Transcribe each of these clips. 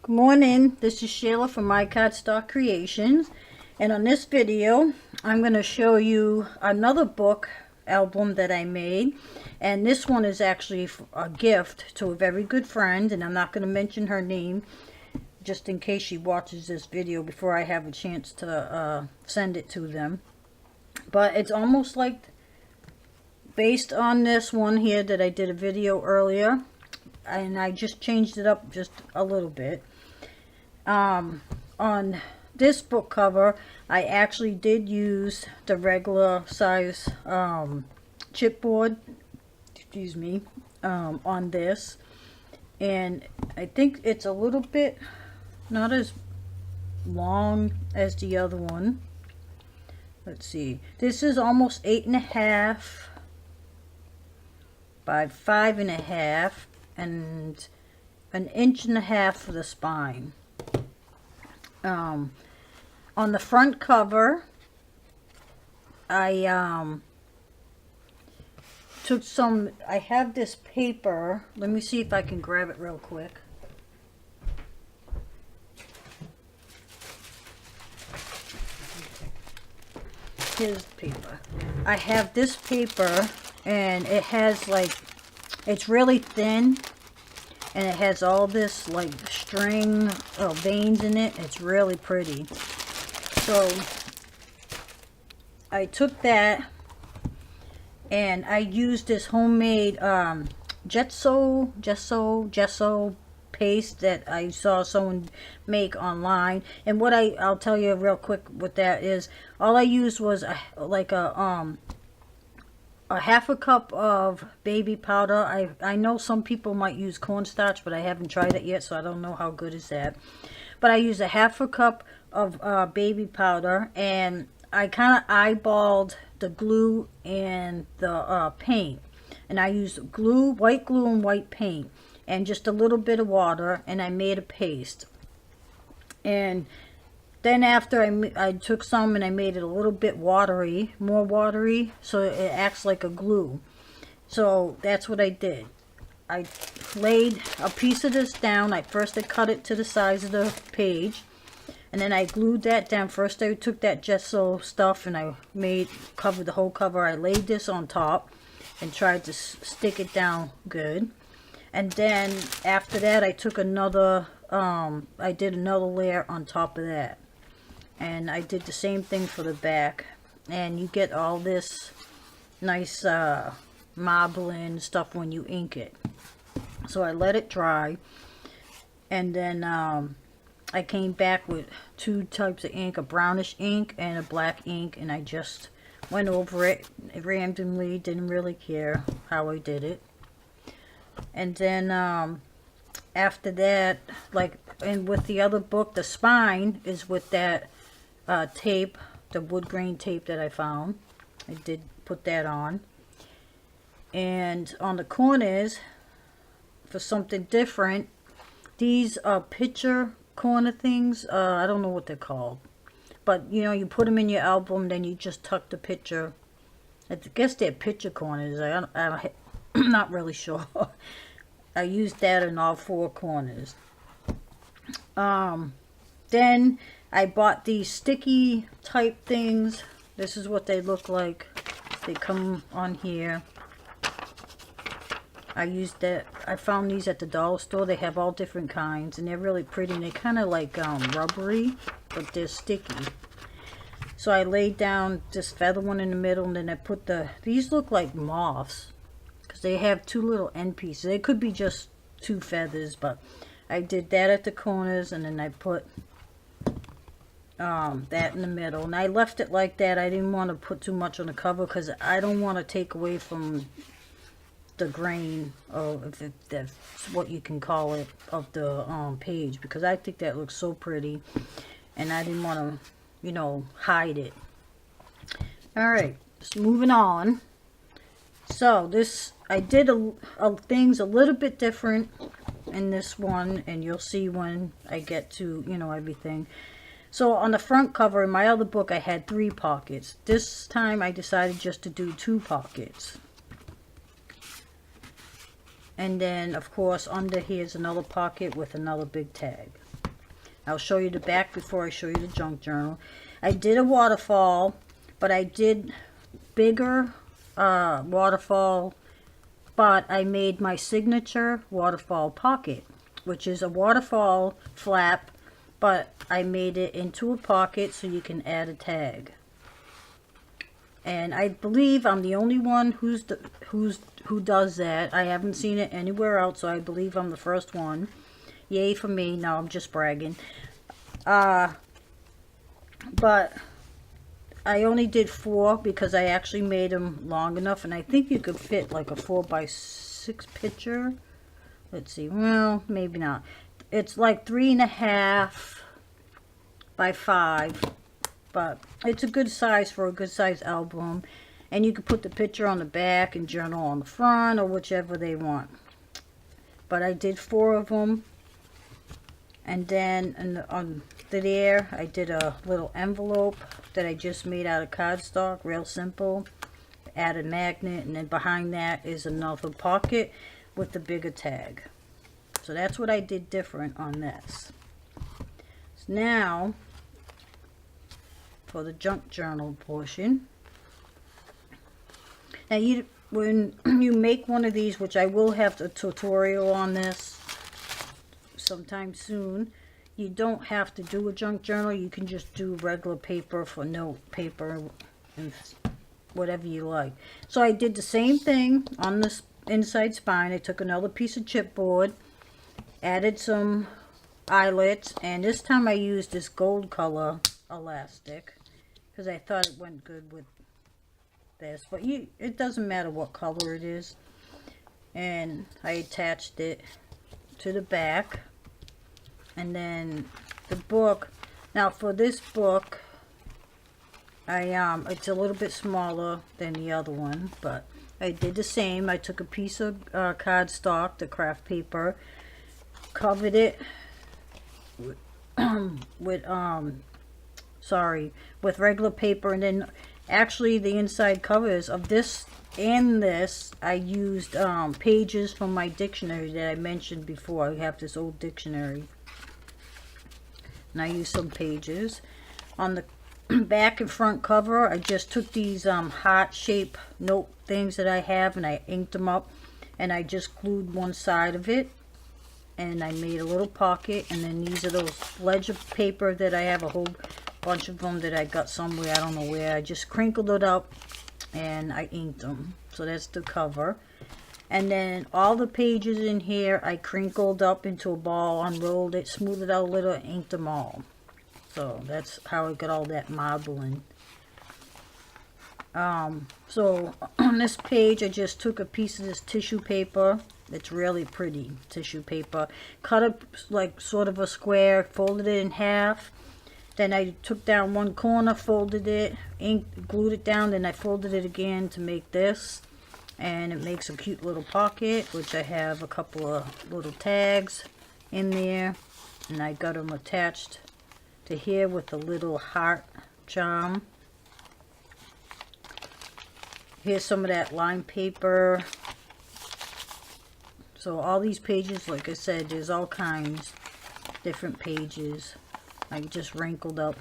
Good morning, this is Sheila from My Cardstock Creations, and on this video I'm going to show you another book album that I made, and this one is actually a gift to a very good friend, and I'm not going to mention her name just in case she watches this video before I have a chance to send it to them. But it's almost like based on this one here that I did a video earlier, and I just changed it up just a little bit. On this book cover, I actually did use the regular size chipboard, excuse me, on this, and I think it's a little bit not as long as the other one. Let's see, this is almost 8.5 by 5.5 and 1.5 inches for the spine. On the front cover, I took some, I have this paper. Let me see if I can grab it real quick. Here's the paper. I have this paper, and it has like, it's really thin, and it has all this like string veins in it. It's really pretty. So I took that and I used this homemade gesso paste that I saw someone make online. And what I'll tell you real quick what that is. All I used was a half a cup of baby powder. I know some people might use cornstarch, but I haven't tried it yet, so I don't know how good is that. But I used a half a cup of baby powder, and I kind of eyeballed the glue and the paint. And I used glue, white glue and white paint, and just a little bit of water, and I made a paste. And then after I took some and I made it a little bit watery, more watery, so it acts like a glue. So that's what I did. I laid a piece of this down. I cut it to the size of the page, and then I glued that down. First I took that gesso stuff and I covered the whole cover. I laid this on top and tried to stick it down good. And then after that I took another, I did another layer on top of that. And I did the same thing for the back, and you get all this nice marbling stuff when you ink it. So I let it dry, and then I came back with two types of ink, a brownish ink and a black ink, and I just went over it randomly, didn't really care how I did it. And then after that, like, and with the other book, the spine is with that tape, the wood grain tape that I found. I did put that on. And on the corners, for something different, these are picture corner things. I don't know what they're called, but you know, you put them in your album, then you just tuck the picture. I guess they're picture corners. I'm not really sure. I used that in all four corners. Then I bought these sticky type things. This is what they look like. They come on here. I used that. I found these at the dollar store. They have all different kinds, and they're really pretty. And they're kind of like rubbery, but they're sticky. So I laid down this feather one in the middle, and then I put these look like moths because they have two little end pieces. They could be just two feathers, but I did that at the corners, and then I put that in the middle, and I left it like that. I didn't want to put too much on the cover because I don't want to take away from the grain, or if that's what you can call it, of the page, because I think that looks so pretty, and I didn't want to, you know, hide it. Alright, just moving on. So this, I did things a little bit different in this one, and you'll see when I get to, you know, everything. So on the front cover in my other book, I had 3 pockets. This time I decided just to do 2 pockets. And then, of course, under here is another pocket with another big tag. I'll show you the back before I show you the junk journal. I did a waterfall, but I did bigger waterfall, but I made my signature waterfall pocket, which is a waterfall flap, but I made it into a pocket so you can add a tag. And I believe I'm the only one who does that. I haven't seen it anywhere else, so I believe I'm the first one. Yay for me. No, I'm just bragging. But I only did 4 because I actually made them long enough, and I think you could fit like a 4x6 picture. Let's see. Well, maybe not. It's like 3.5 by 5, but it's a good size for a good size album. And you can put the picture on the back and journal on the front, or whichever they want. But I did 4 of them. And then on there, I did a little envelope that I just made out of cardstock, real simple. Add a magnet, and then behind that is another pocket with the bigger tag. So that's what I did different on this. So now, for the junk journal portion. Now, when you make one of these, which I will have a tutorial on this sometime soon, you don't have to do a junk journal. You can just do regular paper for note paper and whatever you like. So I did the same thing on this inside spine. I took another piece of chipboard, added some eyelets, and this time I used this gold color elastic because I thought it went good with this, but it doesn't matter what color it is. And I attached it to the back. And then the book, now for this book, it's a little bit smaller than the other one, but I did the same. I took a piece of cardstock, the craft paper, covered it with with regular paper, and then actually the inside covers of this and this, I used pages from my dictionary that I mentioned before. I have this old dictionary. And I used some pages. On the back and front cover, I just took these heart-shaped note things that I have, and I inked them up, and I just glued one side of it, and I made a little pocket. And then these are those ledger paper that I have, a whole bunch of them that I got somewhere, I don't know where. I just crinkled it up and I inked them. So that's the cover. And then all the pages in here I crinkled up into a ball, unrolled it, smoothed it out a little, and inked them all. So that's how I got all that marbling. So on this page I just took a piece of this tissue paper. It's really pretty tissue paper. Cut it like sort of a square, folded it in half. Then I took down one corner, folded it, inked, glued it down, then I folded it again to make this. And it makes a cute little pocket, which I have a couple of little tags in there. And I got them attached to here with a little heart charm. Here's some of that lined paper. So all these pages, like I said, there's all kinds, different pages. I just wrinkled up.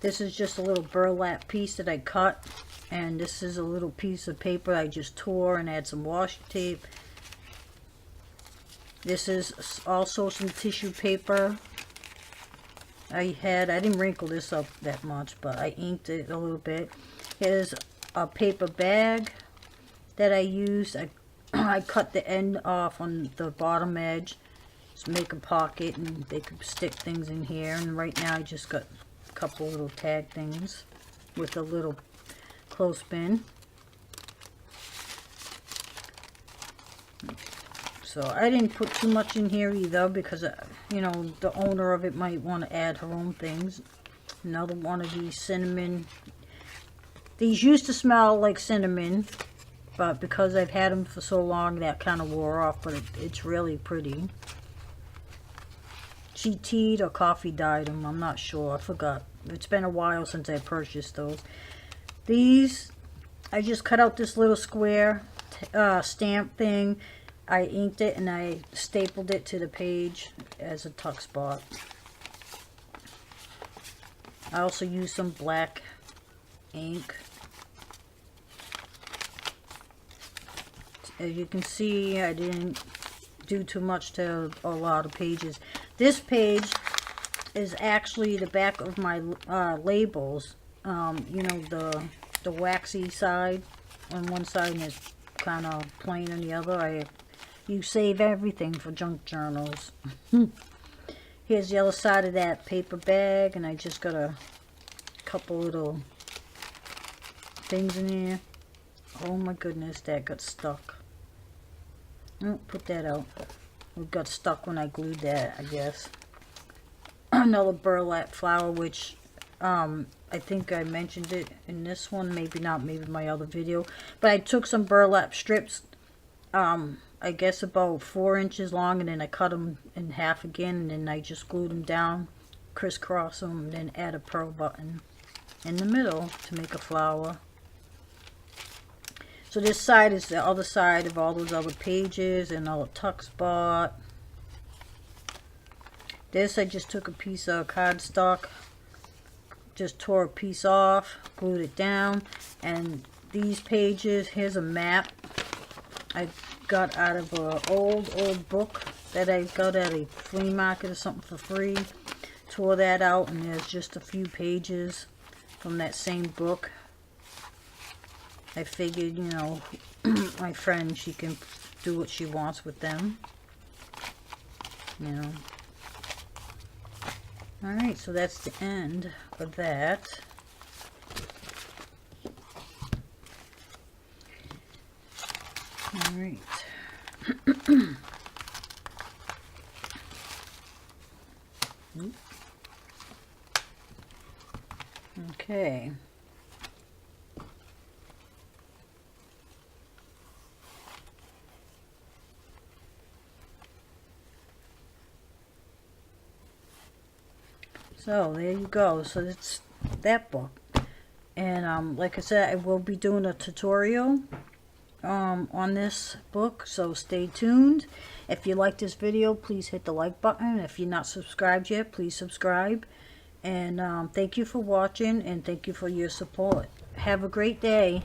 This is just a little burlap piece that I cut. And this is a little piece of paper I just tore and add some washi tape. This is also some tissue paper I didn't wrinkle this up that much, but I inked it a little bit. Here's a paper bag that I used. I cut the end off on the bottom edge to make a pocket, and they could stick things in here. And right now I just got a couple little tag things with a little clothespin. So I didn't put too much in here either because, you know, the owner of it might want to add her own things. Another one of these cinnamon. These used to smell like cinnamon, but because I've had them for so long, that kind of wore off, but it's really pretty. She tea'd or coffee dyed them, I'm not sure, I forgot. It's been a while since I purchased those. These, I just cut out this little square stamp thing. I inked it and I stapled it to the page as a tuck spot. I also use some black ink. As you can see, I didn't do too much to a lot of pages. This page is actually the back of my labels. You know, the waxy side on one side and it's kind of plain on the other. You save everything for junk journals. Here's the other side of that paper bag, and I just got a couple little things in here. Oh my goodness, that got stuck. Oh, put that out. It got stuck when I glued that, I guess. Another burlap flower, which I think I mentioned it in this one, maybe not, maybe my other video. But I took some burlap strips, I guess about 4 inches long, and then I cut them in half again, and then I just glued them down, crisscross them, and then add a pearl button in the middle to make a flower. So this side is the other side of all those other pages and all the tuck spot. This I just took a piece of cardstock, just tore a piece off, glued it down, and these pages, here's a map I got out of an old book that I got at a flea market or something for free. Tore that out, and there's just a few pages from that same book. I figured, you know, my friend, she can do what she wants with them, you know. Alright, so that's the end of that. Alright. Okay. So there you go. So it's that book, and like I said, I will be doing a tutorial on this book, so stay tuned. If you like this video, please hit the like button. If you're not subscribed yet, please subscribe, and thank you for watching, and thank you for your support. Have a great day.